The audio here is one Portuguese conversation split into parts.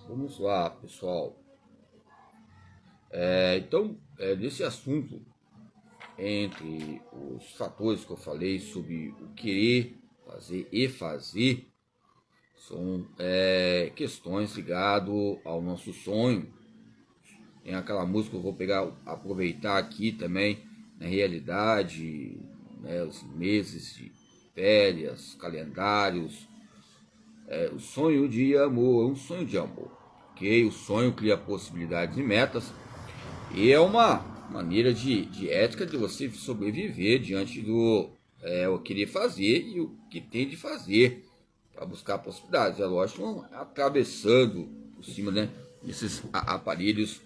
Vamos lá, pessoal. Nesse assunto, entre os fatores que eu falei sobre o querer fazer e fazer, são questões ligadas ao nosso sonho. Tem aquela música que eu vou aproveitar aqui também, na realidade, né, os meses de férias, calendários. O sonho de amor é um sonho de amor. Ok? O sonho cria possibilidades e metas. E é uma maneira de ética de você sobreviver diante do o querer fazer e o que tem de fazer para buscar possibilidades. É lógico, não atravessando por cima, né, desses aparelhos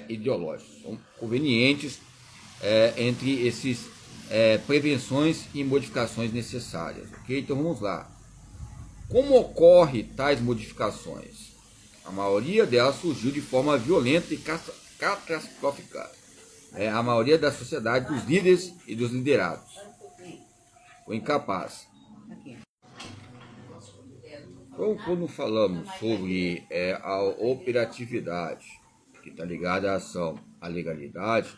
ideológicos. São convenientes entre esses prevenções e modificações necessárias. Ok? Então vamos lá. Como ocorre tais modificações? A maioria delas surgiu de forma violenta e catastrófica. A maioria da sociedade, dos líderes e dos liderados, foi incapaz. Então, quando falamos sobre a operatividade, que está ligada à ação, à legalidade,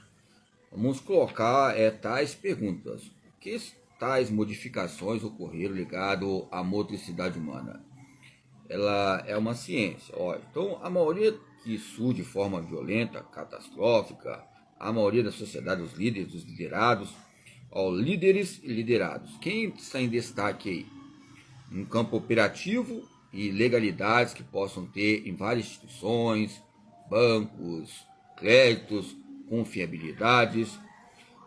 vamos colocar tais perguntas. Que tais modificações ocorreram ligado à motricidade humana? Ela é uma ciência. Então, a maioria que surge de forma violenta, catastrófica, a maioria da sociedade, os líderes, os liderados, líderes e liderados. Quem está em destaque aí? No campo operativo e legalidades que possam ter em várias instituições, bancos, créditos, confiabilidades.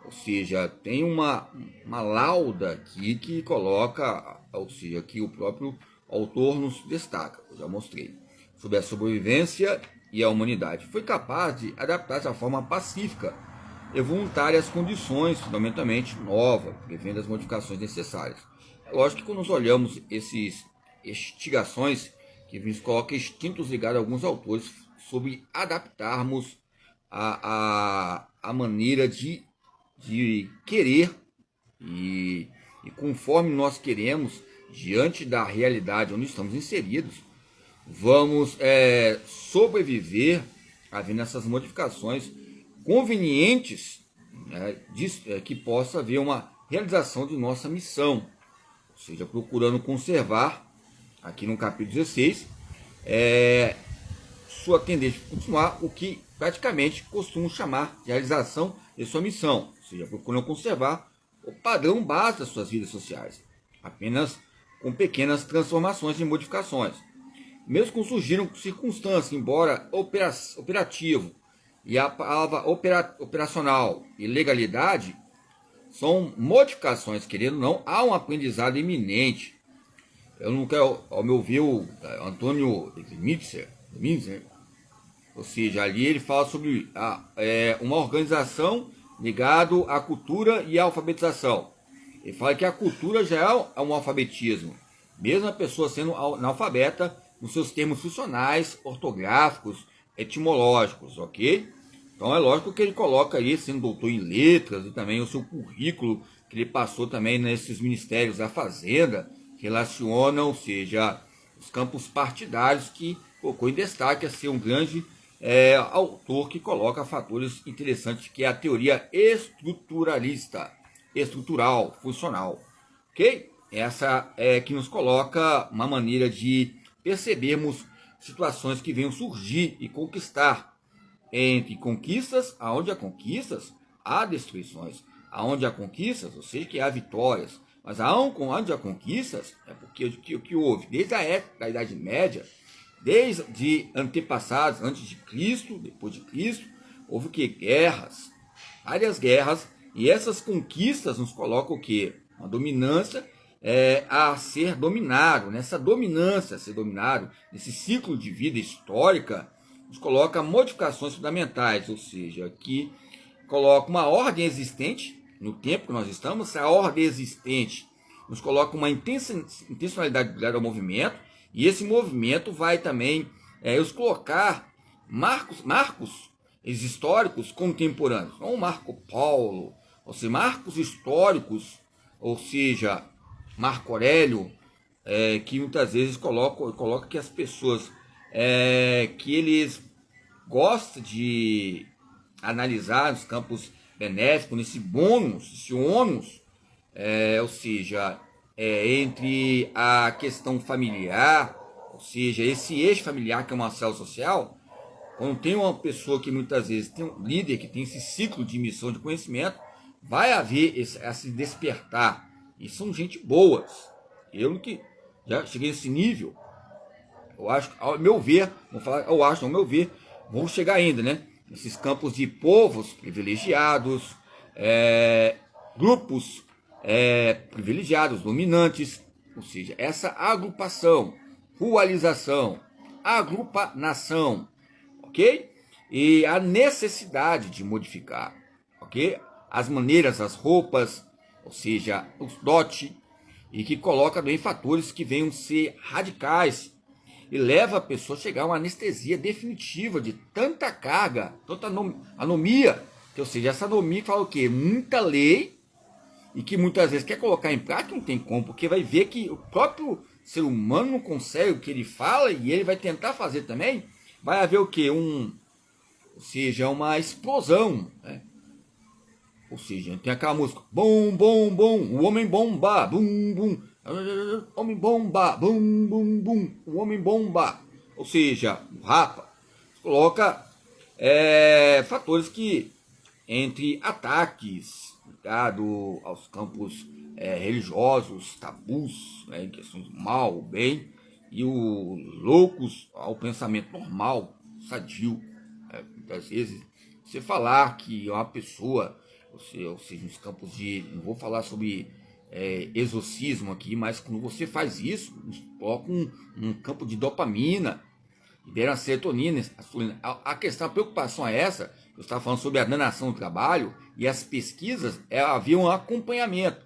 Ou seja, tem uma lauda aqui que coloca, ou seja, que o próprio autor nos destaca, eu já mostrei, sobre a sobrevivência e a humanidade. Foi capaz de adaptar-se de forma pacífica e voluntária às condições fundamentalmente novas, prevendo as modificações necessárias. É lógico que quando nós olhamos esses instigações que nos colocam instintos ligados a alguns autores sobre adaptarmos a maneira de querer e conforme nós queremos, diante da realidade onde estamos inseridos, vamos sobreviver havendo essas modificações convenientes, né, que possa haver uma realização de nossa missão, ou seja, procurando conservar, aqui no capítulo 16, sua tendência de continuar o que praticamente costumo chamar de realização de sua missão, ou seja, procurando conservar o padrão base das suas vidas sociais, apenas com pequenas transformações e modificações. Mesmo que surgiram circunstâncias, embora operativo e a palavra operacional e legalidade são modificações, querendo ou não, há um aprendizado iminente. Eu não quero, ao meu ver, o Antônio Mitzer, ou seja, ali ele fala sobre uma organização ligada à cultura e à alfabetização. Ele fala que a cultura já é um alfabetismo, mesmo a pessoa sendo analfabeta nos seus termos funcionais, ortográficos, etimológicos, ok? Então é lógico que ele coloca aí, sendo doutor em letras, e também o seu currículo que ele passou também nesses ministérios da Fazenda, relaciona, ou seja, os campos partidários que colocou em destaque a ser um grande autor que coloca fatores interessantes, que é a teoria estrutural, funcional. Ok? Essa é que nos coloca uma maneira de percebermos situações que venham surgir e conquistar. Entre conquistas, aonde há conquistas, há destruições. Aonde há conquistas, ou seja, que há vitórias. Mas onde há conquistas, é porque o que houve desde a época da Idade Média, desde antepassados, antes de Cristo, depois de Cristo, houve o que? Guerras, várias guerras, e essas conquistas nos colocam o que? Uma dominância a ser dominado. Nessa dominância a ser dominado, nesse ciclo de vida histórica, nos coloca modificações fundamentais, ou seja, que coloca uma ordem existente no tempo que nós estamos. Essa ordem existente nos coloca uma intencionalidade ligada ao movimento, e esse movimento vai também nos colocar marcos históricos contemporâneos, não Marco Polo, ou seja, marcos históricos, ou seja, Marco Aurélio, que muitas vezes coloca que as pessoas que eles gostam de analisar os campos benéficos, nesse bônus, esse ônus, ou seja, entre a questão familiar, ou seja, esse eixo familiar que é uma célula social. Quando tem uma pessoa que muitas vezes tem um líder que tem esse ciclo de emissão de conhecimento, vai haver esse despertar. E são gente boas. Eu que já cheguei nesse nível, eu acho, ao meu ver, vou falar, eu acho, ao meu ver, vou chegar ainda, né? Nesses campos de povos privilegiados, grupos privilegiados, dominantes, ou seja, essa agrupação, pluralização, agrupanação, ok? E a necessidade de modificar, ok? As maneiras, as roupas, ou seja, os dote, e que coloca também fatores que venham ser radicais e leva a pessoa a chegar a uma anestesia definitiva de tanta carga, tanta anomia, que, ou seja, essa anomia fala o quê? Muita lei, e que muitas vezes quer colocar em prática, não tem como, porque vai ver que o próprio ser humano não consegue o que ele fala, e ele vai tentar fazer também, vai haver o quê? Ou seja, uma explosão, né? Ou seja, tem aquela música, bom, bom, bom, o homem bomba, bum, bum, homem bomba, bum, bum, bum, o homem bomba. Ou seja, o rapa coloca fatores que, entre ataques ligado aos campos religiosos, tabus, né, em questões do mal, o bem, e os loucos ao pensamento normal, sadio. Muitas vezes, você falar que uma pessoa, ou seja, nos campos de, não vou falar sobre exorcismo aqui, mas quando você faz isso, coloca um campo de dopamina, libera serotonina, a questão, a preocupação é essa. Eu estava falando sobre a danação do trabalho, e as pesquisas havia um acompanhamento,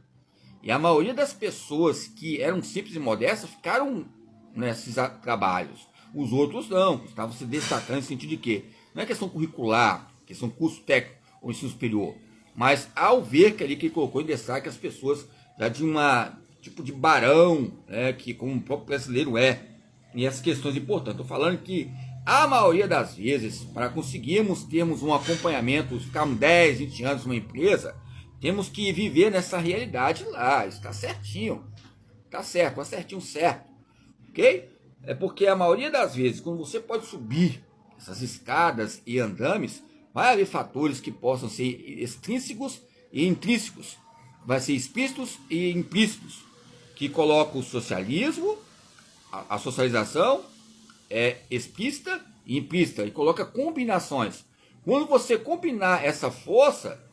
e a maioria das pessoas que eram simples e modestas ficaram nesses trabalhos, os outros não, estavam se destacando em sentido de quê? Não é questão curricular, questão curso técnico ou ensino superior, mas ao ver que ali que ele colocou em destaque as pessoas já de uma tipo de barão, né, que como o próprio brasileiro e essas questões importantes. Estou falando que a maioria das vezes, para conseguirmos termos um acompanhamento, ficarmos 10, 20 anos numa empresa, temos que viver nessa realidade lá, está certinho, está certo, está certinho, certo, ok? É porque a maioria das vezes, quando você pode subir essas escadas e andames, vai haver fatores que possam ser extrínsecos e intrínsecos, vai ser explícitos e implícitos, que colocam o socialismo, a socialização explícita e implícita, e coloca combinações. Quando você combinar essa força,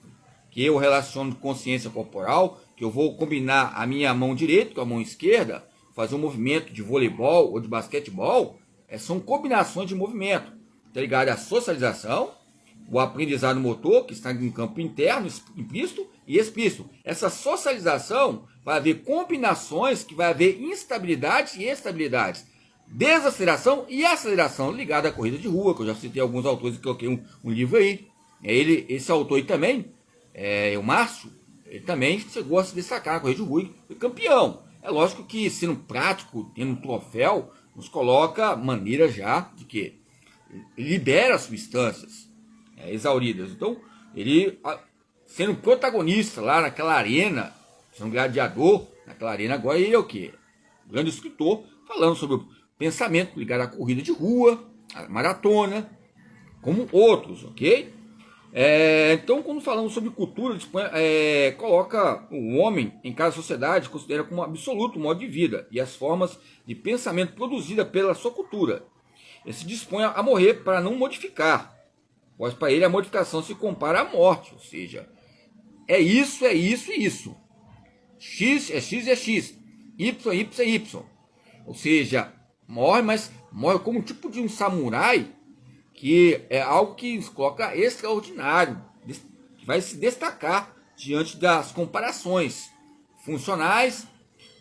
que eu relaciono com consciência corporal, que eu vou combinar a minha mão direita com a mão esquerda, fazer um movimento de voleibol ou de basquetebol, são combinações de movimento. Está ligado à socialização, o aprendizado motor, que está em campo interno, implícito e explícito. Essa socialização vai haver combinações que vai haver instabilidades e estabilidades. Desaceleração e aceleração ligada à corrida de rua, que eu já citei alguns autores e coloquei um livro aí. Esse autor aí também, o Márcio, ele também chegou a se destacar na corrida de rua e foi campeão. É lógico que, sendo prático, tendo um troféu, nos coloca maneira já de que libera substâncias exauridas. Então, ele, sendo protagonista lá naquela arena, sendo gladiador naquela arena, agora ele é o quê? Grande escritor, falando sobre o pensamento ligado à corrida de rua, à maratona, como outros, ok? Então, quando falamos sobre cultura, coloca o homem em cada sociedade, considera como absoluto o modo de vida e as formas de pensamento produzidas pela sua cultura. Ele se dispõe a morrer para não modificar, pois para ele a modificação se compara à morte, ou seja, é isso e isso. X é X e é X, Y é Y. Ou seja, morre, mas morre como um tipo de um samurai, que é algo que nos coloca extraordinário, que vai se destacar diante das comparações funcionais,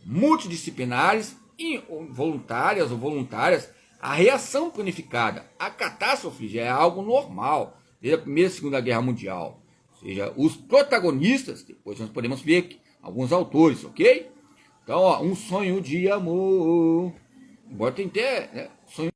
multidisciplinares, involuntárias ou voluntárias. A reação planificada, a catástrofe já é algo normal, desde a Primeira e Segunda Guerra Mundial. Ou seja, os protagonistas, depois nós podemos ver aqui, alguns autores, ok? Então, um sonho de amor, embora tem até sonho